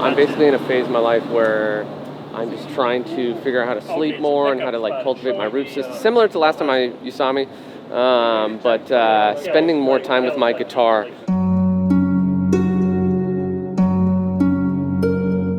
I'm basically in a phase of my life where I'm just trying to figure out how to sleep more and how to cultivate my root system. Similar to last time you saw me, but spending more time with my guitar.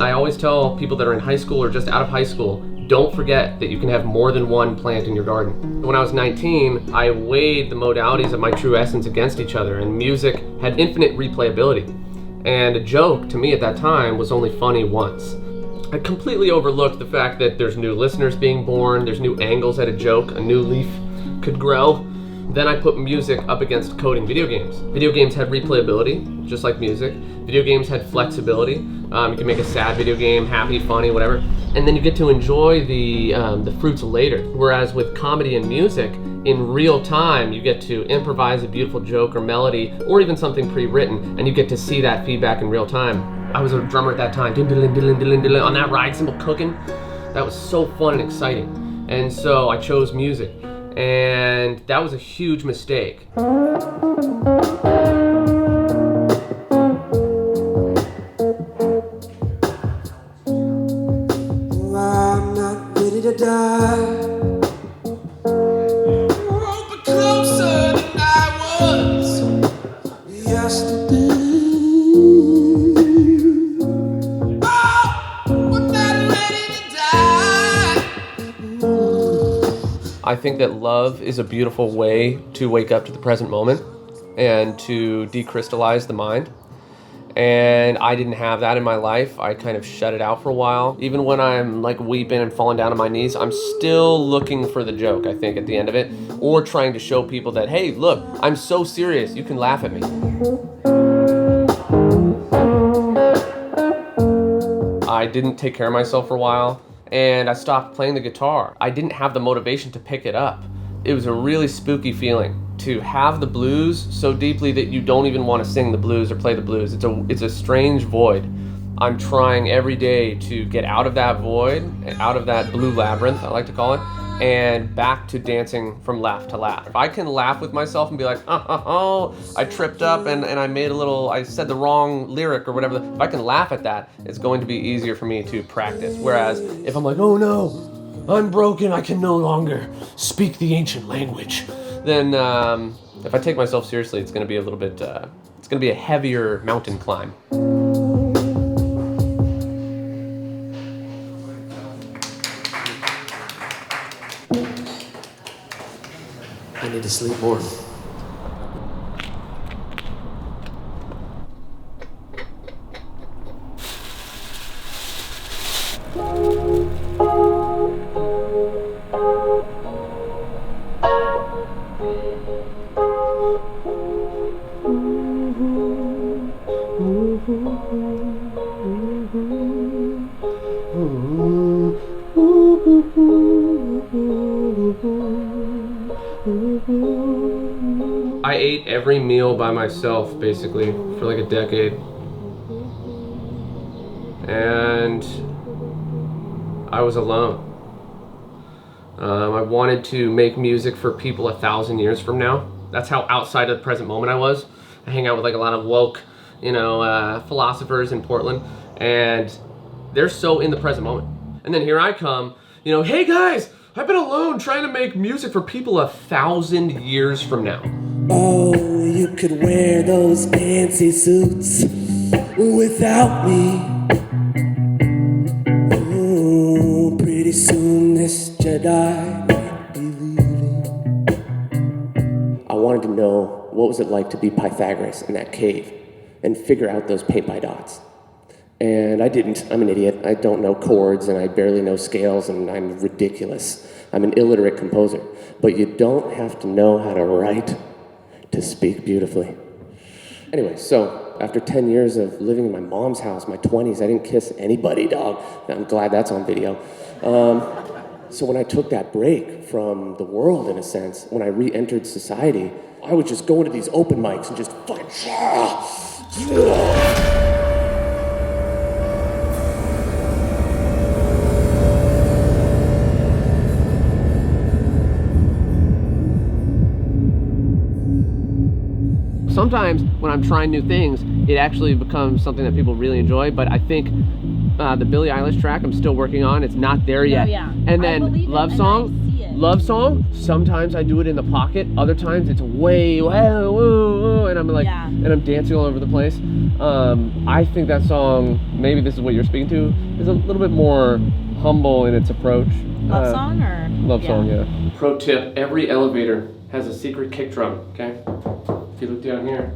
I always tell people that are in high school or just out of high school, don't forget that you can have more than one plant in your garden. When I was 19, I weighed the modalities of my true essence against each other, and music had infinite replayability. And a joke to me at that time was only funny once. I completely overlooked the fact that there's new listeners being born, there's new angles at a joke, a new leaf could grow. Then I put music up against coding video games. Video games had replayability, just like music. Video games had flexibility. You can make a sad video game, happy, funny, whatever. And then you get to enjoy the fruits later. Whereas with comedy and music, in real time, you get to improvise a beautiful joke or melody, or even something pre-written, and you get to see that feedback in real time. I was a drummer at that time, on that ride cymbal cooking. That was so fun and exciting. And so I chose music. And that was a huge mistake. I'm not ready to die. But closer than I was yesterday. Oh, I'm not ready to die. I think that love is a beautiful way to wake up to the present moment and to decrystallize the mind. And I didn't have that in my life. I kind of shut it out for a while. Even when I'm weeping and falling down on my knees, I'm still looking for the joke, I think, at the end of it, or trying to show people that, hey, look, I'm so serious, you can laugh at me. I didn't take care of myself for a while, and I stopped playing the guitar. I didn't have the motivation to pick it up. It was a really spooky feeling to have the blues so deeply that you don't even want to sing the blues or play the blues. It's a strange void. I'm trying every day to get out of that void, out of that blue labyrinth, I like to call it, and back to dancing from laugh to laugh. If I can laugh with myself and be like, oh, I tripped up and I said the wrong lyric or whatever. If I can laugh at that, it's going to be easier for me to practice. Whereas if I'm like, oh no, I'm broken, I can no longer speak the ancient language, then if I take myself seriously, it's going to be it's going to be a heavier mountain climb. I need to sleep more. I ate every meal by myself, basically, for a decade. And I was alone. I wanted to make music for people 1,000 years from now. That's how outside of the present moment I was. I hang out with a lot of woke, philosophers in Portland, and they're so in the present moment. And then here I come, hey guys, I've been alone trying to make music for people 1,000 years from now. Oh, you could wear those fancy suits without me. Oh, pretty soon this Jedi might be leaving. I wanted to know what was it like to be Pythagoras in that cave and figure out those paint by dots. And I didn't. I'm an idiot. I don't know chords and I barely know scales and I'm ridiculous. I'm an illiterate composer. But you don't have to know how to write to speak beautifully. Anyway, so after 10 years of living in my mom's house, my 20s, I didn't kiss anybody, dog. I'm glad that's on video. So when I took that break from the world, in a sense, when I re-entered society, I would just go into these open mics and just fucking... Sometimes when I'm trying new things, it actually becomes something that people really enjoy. But I think the Billie Eilish track I'm still working on. It's not there yet. yeah. And then Love Song, sometimes I do it in the pocket. Other times it's way, whoa, and I'm like, and I'm dancing all over the place. I think that song, maybe this is what you're speaking to, is a little bit more humble in its approach. Love Song or? Love Song, yeah. Pro tip, every elevator has a secret kick drum, okay? If you look down here,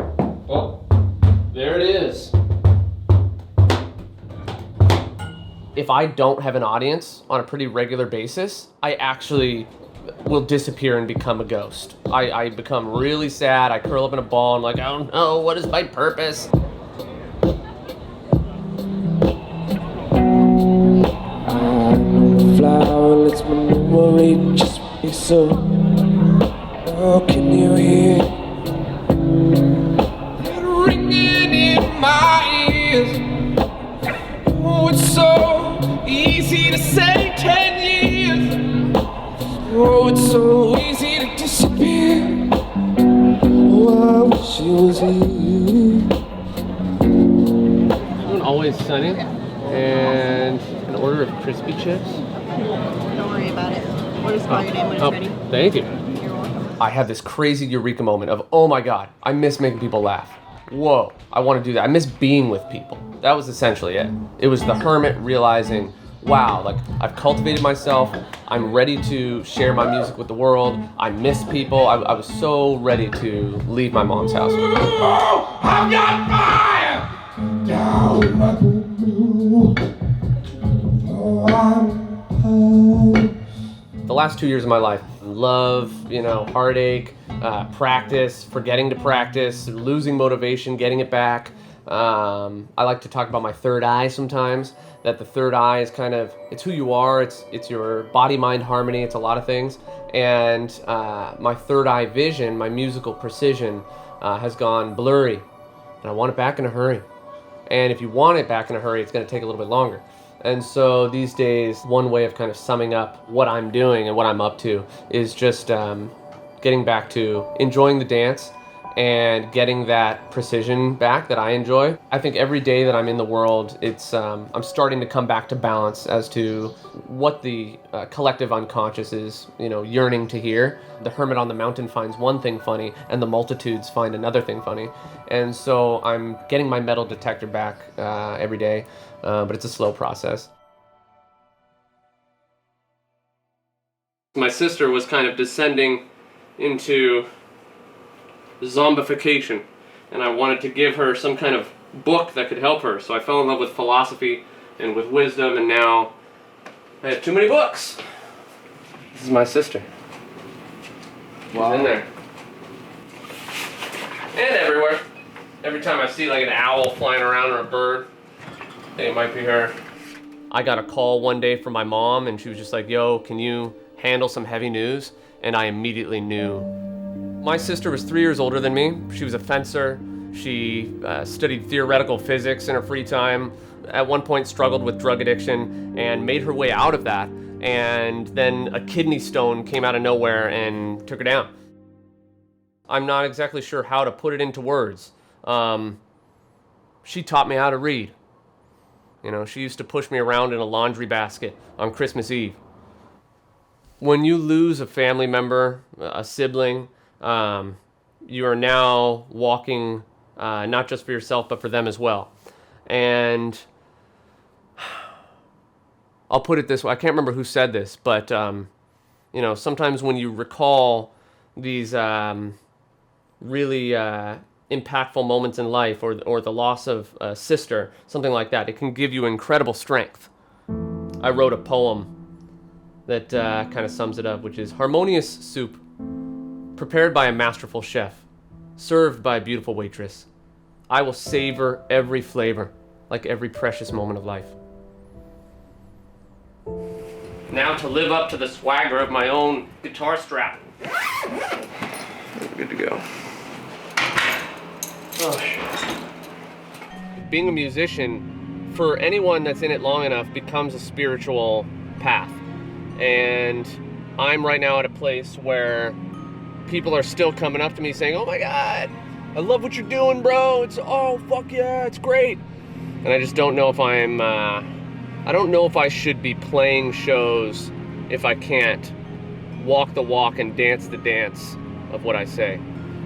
oh, there it is. If I don't have an audience on a pretty regular basis, I actually will disappear and become a ghost. I become really sad, I curl up in a ball, I'm like, I don't know, what is my purpose? Flower lets me worry just be so. Oh, can you hear it ringing in my ears? Oh, it's so easy to say 10 years. Oh, it's so easy to disappear. Oh, I wish it was you. Always Sunny and an order of crispy chips. Don't worry about it. We'll just call your name when it's ready. Thank you. You're welcome. I had this crazy eureka moment of, oh my God, I miss making people laugh. Whoa, I want to do that. I miss being with people. That was essentially it. It was the hermit realizing, wow, like I've cultivated myself. I'm ready to share my music with the world. I miss people. I was so ready to leave my mom's house. Oh, I've got fire down my blue. The last 2 years of my life, love, heartache, practice, forgetting to practice, losing motivation, getting it back. I like to talk about my third eye sometimes, that the third eye is kind of, it's who you are, it's your body-mind harmony, it's a lot of things. And my third eye vision, my musical precision, has gone blurry. And I want it back in a hurry. And if you want it back in a hurry, it's going to take a little bit longer. And so these days, one way of kind of summing up what I'm doing and what I'm up to is just getting back to enjoying the dance and getting that precision back that I enjoy. I think every day that I'm in the world, it's I'm starting to come back to balance as to what the collective unconscious is, yearning to hear. The hermit on the mountain finds one thing funny, and the multitudes find another thing funny. And so I'm getting my metal detector back every day, but it's a slow process. My sister was kind of descending into zombification, and I wanted to give her some kind of book that could help her. So I fell in love with philosophy and with wisdom, and now I have too many books. This is my sister. Wow. She's in there. And everywhere. Every time I see like an owl flying around or a bird, I think it might be her. I got a call one day from my mom, and she was just like, yo, can you handle some heavy news? And I immediately knew. My sister was 3 years older than me. She was a fencer. She studied theoretical physics in her free time. At one point struggled with drug addiction and made her way out of that. And then a kidney stone came out of nowhere and took her down. I'm not exactly sure how to put it into words. She taught me how to read. She used to push me around in a laundry basket on Christmas Eve. When you lose a family member, a sibling, you are now walking not just for yourself, but for them as well. And I'll put it this way, I can't remember who said this, but sometimes when you recall these really impactful moments in life, or the loss of a sister, something like that, it can give you incredible strength. I wrote a poem that kind of sums it up, which is harmonious soup, prepared by a masterful chef, served by a beautiful waitress. I will savor every flavor, like every precious moment of life. Now to live up to the swagger of my own guitar strap. Good to go. Oh, shit. Being a musician, for anyone that's in it long enough, becomes a spiritual path. And I'm right now at a place where people are still coming up to me saying, oh my God, I love what you're doing, bro. It's, oh, fuck yeah, it's great. And I just don't know if I don't know if I should be playing shows if I can't walk the walk and dance the dance of what I say.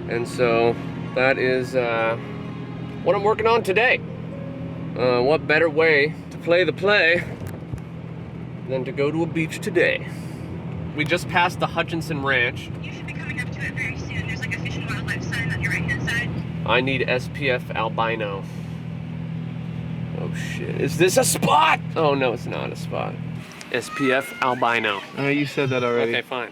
And so that is what I'm working on today. What better way to play the play than to go to a beach today? We just passed the Hutchinson Ranch. You should be coming up to it very soon. There's like a fish and wildlife sign on your right-hand side. I need SPF albino. Oh shit, is this a spot? Oh no, it's not a spot. SPF albino. You said that already. Okay, fine.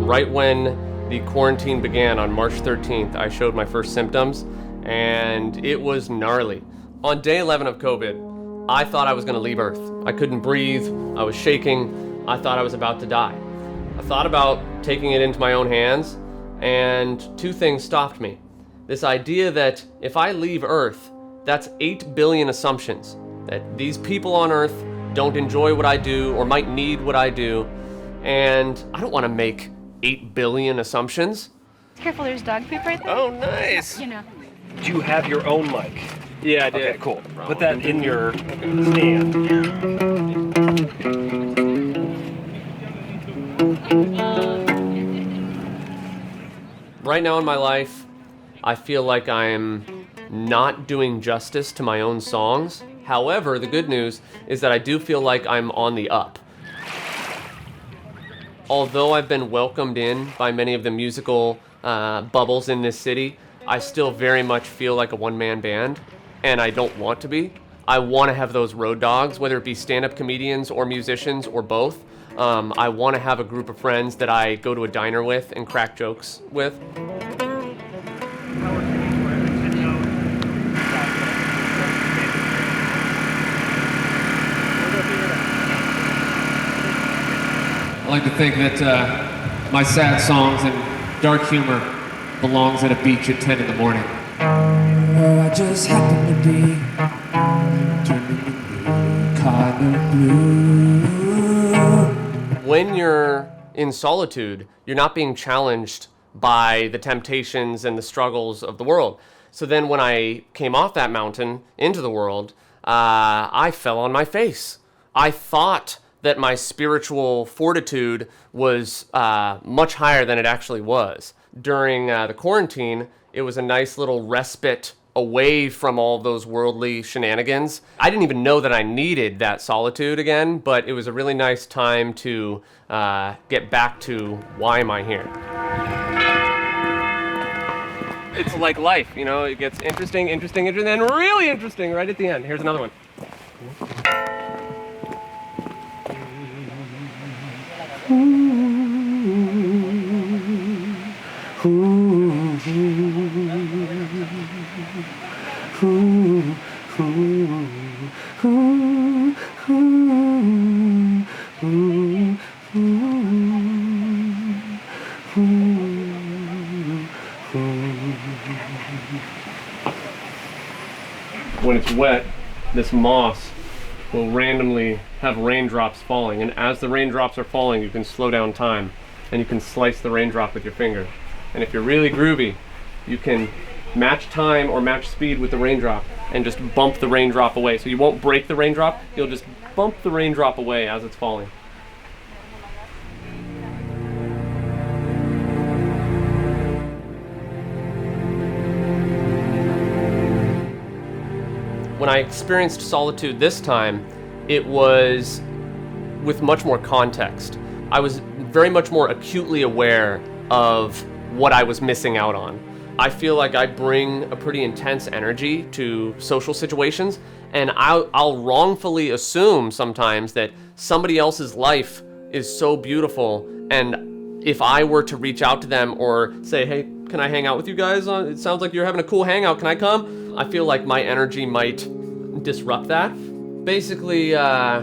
Right when the quarantine began on March 13th, I showed my first symptoms, and it was gnarly. On day 11 of COVID, I thought I was gonna leave Earth. I couldn't breathe, I was shaking, I thought I was about to die. I thought about taking it into my own hands, and two things stopped me. This idea that if I leave Earth, that's 8 billion assumptions, that these people on Earth don't enjoy what I do or might need what I do, and I don't wanna make 8 billion assumptions. Careful, there's dog poop right there. Oh, nice. You know. Do you have your own mic? Yeah, I did. Okay, cool. Put that in your stand. Right now in my life, I feel like I'm not doing justice to my own songs. However, the good news is that I do feel like I'm on the up. Although I've been welcomed in by many of the musical bubbles in this city, I still very much feel like a one-man band, and I don't want to be. I want to have those road dogs, whether it be stand-up comedians or musicians or both. I want to have a group of friends that I go to a diner with and crack jokes with. I like to think that my sad songs and dark humor belongs at a beach at 10 in the morning. I just happen to be turning kind of blue. When you're in solitude, you're not being challenged by the temptations and the struggles of the world. So then when I came off that mountain into the world, I fell on my face. I thought that my spiritual fortitude was much higher than it actually was. During the quarantine, it was a nice little respite away from all those worldly shenanigans. I didn't even know that I needed that solitude again, but it was a really nice time to get back to why am I here? It's like life, you know, it gets interesting, and really interesting right at the end. Here's another one. When it's wet, this moss will randomly have raindrops falling, and as the raindrops are falling, you can slow down time, and you can slice the raindrop with your finger. And if you're really groovy, you can match time or match speed with the raindrop and just bump the raindrop away. So you won't break the raindrop, you'll just bump the raindrop away as it's falling. When I experienced solitude this time, it was with much more context. I was very much more acutely aware of what I was missing out on. I feel like I bring a pretty intense energy to social situations, and I'll wrongfully assume sometimes that somebody else's life is so beautiful, and if I were to reach out to them or say, hey, can I hang out with you guys? It sounds like you're having a cool hangout, can I come? I feel like my energy might disrupt that. Basically, I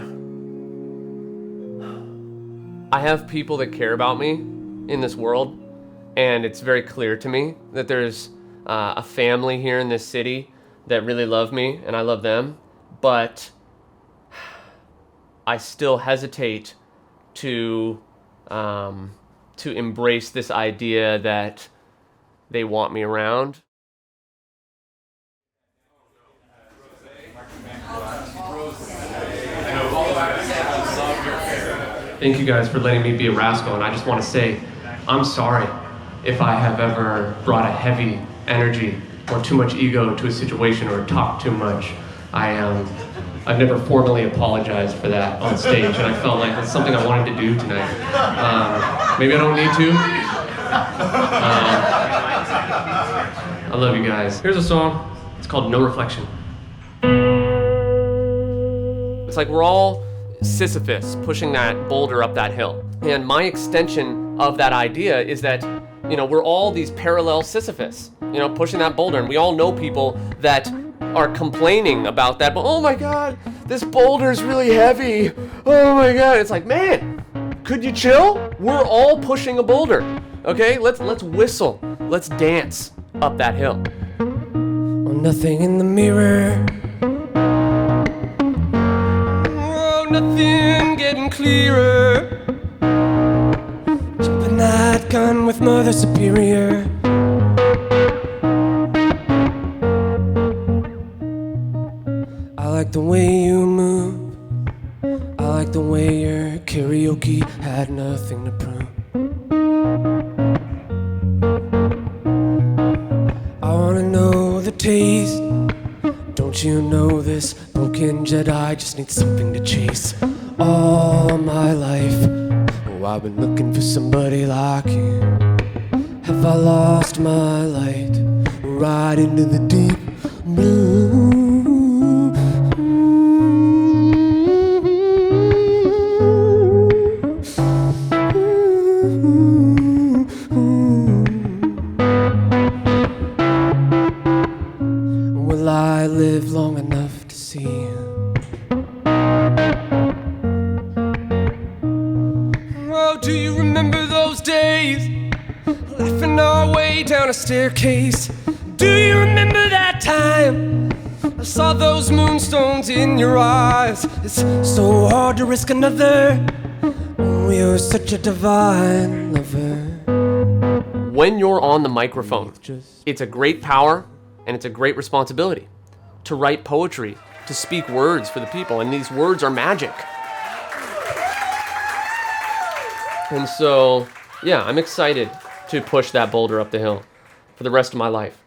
have people that care about me in this world, and it's very clear to me that there's a family here in this city that really love me, and I love them, but I still hesitate to to embrace this idea that they want me around. Thank you guys for letting me be a rascal, and I just want to say I'm sorry if I have ever brought a heavy energy or too much ego to a situation or talked too much. I've never formally apologized for that on stage, and I felt like that's something I wanted to do tonight. Maybe I don't need to. I love you guys. Here's a song. It's called No Reflection. It's like we're all Sisyphus pushing that boulder up that hill. And my extension of that idea is that, we're all these parallel Sisyphus, pushing that boulder. And we all know people that are complaining about that, but oh my God, this boulder's really heavy. Oh my God. It's like, man, could you chill? We're all pushing a boulder. Okay, let's whistle. Let's dance up that hill. Nothing in the mirror. Oh, nothing getting clearer. Jumping that gun with Mother Superior. I like the way you move. I like the way your karaoke had nothing to prove. I wanna know the taste. Don't you know this broken Jedi just needs something to chase? All my life, oh, I've been looking for somebody like you. Have I lost my light right into the deep blue? Will I live long enough to see you? Oh, do you remember those days? Laughing our way down a staircase. Do you remember that time? I saw those moonstones in your eyes. It's so hard to risk another. Oh, you're such a divine lover. When you're on the microphone, it's a great power and it's a great responsibility to write poetry, to speak words for the people, and these words are magic. And so, yeah, I'm excited to push that boulder up the hill for the rest of my life.